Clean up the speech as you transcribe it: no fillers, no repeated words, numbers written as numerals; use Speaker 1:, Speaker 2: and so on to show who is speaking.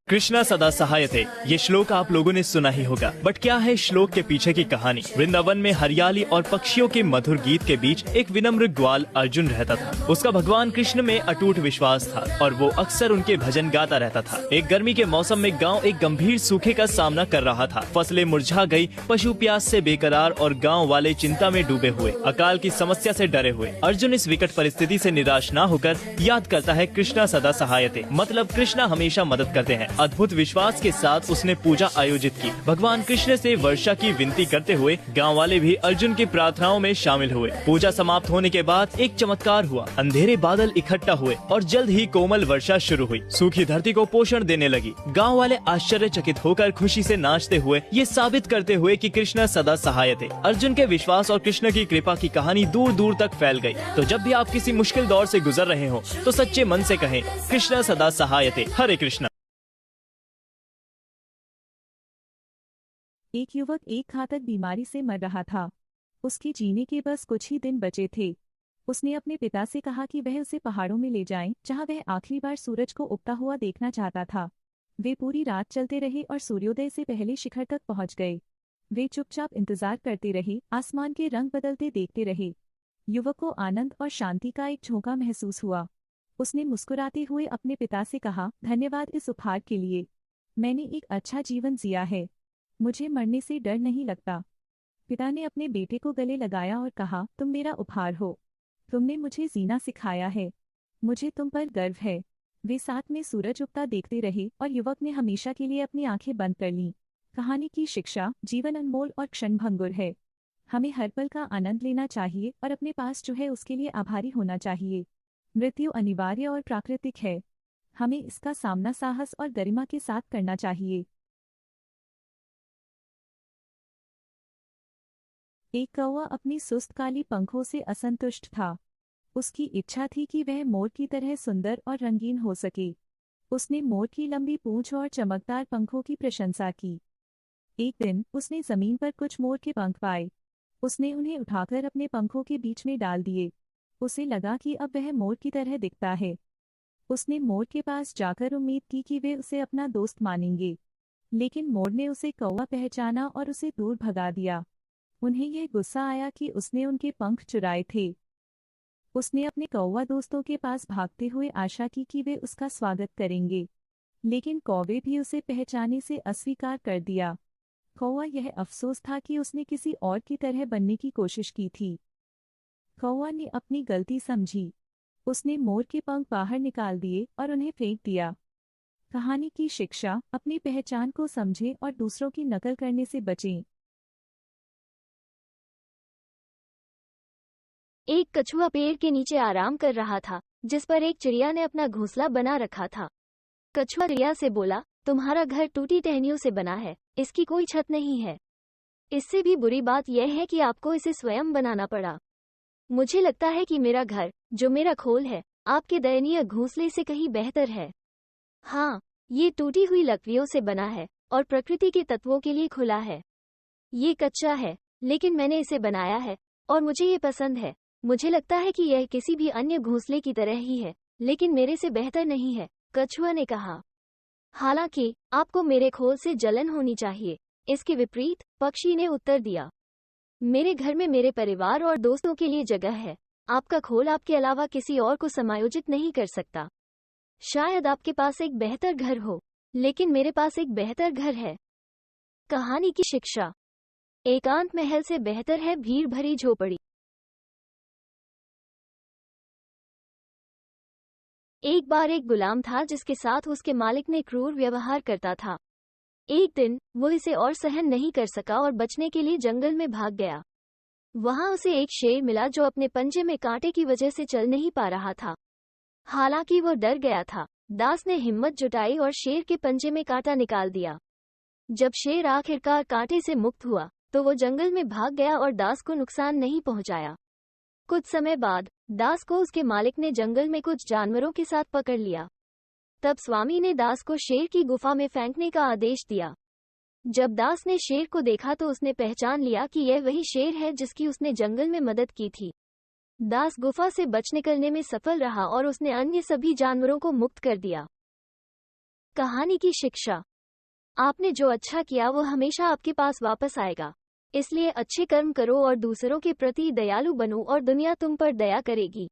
Speaker 1: कृष्णा सदा सहायते, ये श्लोक आप लोगों ने सुना ही होगा। बट क्या है श्लोक के पीछे की कहानी? वृंदावन में हरियाली और पक्षियों के मधुर गीत के बीच एक विनम्र ग्वाल अर्जुन रहता था। उसका भगवान कृष्ण में अटूट विश्वास था और वो अक्सर उनके भजन गाता रहता था। एक गर्मी के मौसम में गाँव एक गंभीर सूखे का सामना कर रहा था। फसलें मुरझा गयी, पशु प्यास से बेकरार और गाँव वाले चिंता में डूबे हुए, अकाल की समस्या से डरे हुए। अर्जुन इस विकट परिस्थिति से निराश न होकर याद करता है कृष्णा सदा सहायते, मतलब कृष्णा हमेशा मदद करते हैं। अद्भुत विश्वास के साथ उसने पूजा आयोजित की। भगवान कृष्ण से वर्षा की विनती करते हुए गांव वाले भी अर्जुन की प्रार्थनाओं में शामिल हुए। पूजा समाप्त होने के बाद एक चमत्कार हुआ। अंधेरे बादल इकट्ठा हुए और जल्द ही कोमल वर्षा शुरू हुई। सूखी धरती को पोषण देने लगी। गांव वाले आश्चर्यचकित होकर खुशी से नाचते हुए ये साबित करते हुए कि कृष्ण सदा सहायक थे। अर्जुन के विश्वास और कृष्ण की कृपा की कहानी दूर दूर तक फैल गई। तो जब भी आप किसी मुश्किल दौर से गुजर रहे हो तो सच्चे मन से कहें, कृष्ण सदा सहायक थे। हरे कृष्ण।
Speaker 2: एक युवक एक घातक बीमारी से मर रहा था। उसके जीने के बस कुछ ही दिन बचे थे। उसने अपने पिता से कहा कि वह उसे पहाड़ों में ले जाएं, जहां वह आखिरी बार सूरज को उगता हुआ देखना चाहता था। वे पूरी रात चलते रहे और सूर्योदय से पहले शिखर तक पहुंच गए। वे चुपचाप इंतजार करते रहे, आसमान के रंग बदलते देखते रहे। युवक को आनंद और शांति का एक झोंका महसूस हुआ। उसने मुस्कुराते हुए अपने पिता से कहा, धन्यवाद इस उपहार के लिए। मैंने एक अच्छा जीवन जिया है, मुझे मरने से डर नहीं लगता। पिता ने अपने बेटे को गले लगाया और कहा, तुम मेरा उपहार हो। तुमने मुझे जीना सिखाया है। मुझे तुम पर गर्व है। वे साथ में सूरज उगता देखते रहे और युवक ने हमेशा के लिए अपनी आंखें बंद कर लीं। कहानी की शिक्षा, जीवन अनमोल और क्षणभंगुर है। हमें हर पल का आनंद लेना चाहिए और अपने पास जो है उसके लिए आभारी होना चाहिए। मृत्यु अनिवार्य और प्राकृतिक है। हमें इसका सामना साहस और गरिमा के साथ करना चाहिए। एक कौवा अपनी सुस्त काली पंखों से असंतुष्ट था। उसकी इच्छा थी कि वह मोर की तरह सुंदर और रंगीन हो सके। उसने मोर की लंबी पूंछ और चमकदार पंखों की प्रशंसा की। एक दिन उसने जमीन पर कुछ मोर के पंख पाए। उसने उन्हें उठाकर अपने पंखों के बीच में डाल दिए। उसे लगा कि अब वह मोर की तरह दिखता है। उसने मोर के पास जाकर उम्मीद की कि वे उसे अपना दोस्त मानेंगे, लेकिन मोर ने उसे कौवा पहचाना और उसे दूर भगा दिया। उन्हें यह गुस्सा आया कि उसने उनके पंख चुराए थे। उसने अपने कौवा दोस्तों के पास भागते हुए आशा की कि वे उसका स्वागत करेंगे, लेकिन कौवे भी उसे पहचाने से अस्वीकार कर दिया। कौवा यह अफसोस था कि उसने किसी और की तरह बनने की कोशिश की थी। कौवा ने अपनी गलती समझी। उसने मोर के पंख बाहर निकाल दिए और उन्हें फेंक दिया। कहानी की शिक्षा, अपनी पहचान को समझें और दूसरों की नकल करने से बचें।
Speaker 3: एक कछुआ पेड़ के नीचे आराम कर रहा था, जिस पर एक चिड़िया ने अपना घोंसला बना रखा था। कछुआ चिड़िया से बोला, तुम्हारा घर टूटी टहनियों से बना है, इसकी कोई छत नहीं है। इससे भी बुरी बात यह है कि आपको इसे स्वयं बनाना पड़ा। मुझे लगता है कि मेरा घर, जो मेरा खोल है, आपके दयनीय घोंसले से कहीं बेहतर है। हाँ, ये टूटी हुई लकड़ियों से बना है और प्रकृति के तत्वों के लिए खुला है। ये कच्चा है, लेकिन मैंने इसे बनाया है और मुझे ये पसंद है। मुझे लगता है कि यह किसी भी अन्य घोंसले की तरह ही है, लेकिन मेरे से बेहतर नहीं है, कछुआ ने कहा। हालांकि आपको मेरे खोल से जलन होनी चाहिए। इसके विपरीत, पक्षी ने उत्तर दिया, मेरे घर में मेरे परिवार और दोस्तों के लिए जगह है। आपका खोल आपके अलावा किसी और को समायोजित नहीं कर सकता। शायद आपके पास एक बेहतर घर हो, लेकिन मेरे पास एक बेहतर घर है। कहानी की शिक्षा, एकांत महल से बेहतर है भीड़ भरी झोपड़ी। एक बार एक गुलाम था जिसके साथ उसके मालिक ने क्रूर व्यवहार करता था। एक दिन वो इसे और सहन नहीं कर सका और बचने के लिए जंगल में भाग गया। वहां उसे एक शेर मिला जो अपने पंजे में कांटे की वजह से चल नहीं पा रहा था। हालांकि वो डर गया था। दास ने हिम्मत जुटाई और शेर के पंजे में कांटा निकाल दिया। जब शेर आखिरकार कांटे से मुक्त हुआ तो वो जंगल में भाग गया और दास को नुकसान नहीं पहुंचाया। कुछ समय बाद दास को उसके मालिक ने जंगल में कुछ जानवरों के साथ पकड़ लिया। तब स्वामी ने दास को शेर की गुफा में फेंकने का आदेश दिया। जब दास ने शेर को देखा तो उसने पहचान लिया कि यह वही शेर है जिसकी उसने जंगल में मदद की थी। दास गुफा से बच निकलने में सफल रहा और उसने अन्य सभी जानवरों को मुक्त कर दिया। कहानी की शिक्षा। आपने जो अच्छा किया वो हमेशा आपके पास वापस आएगा। इसलिए अच्छे कर्म करो और दूसरों के प्रति दयालु बनो और दुनिया तुम पर दया करेगी।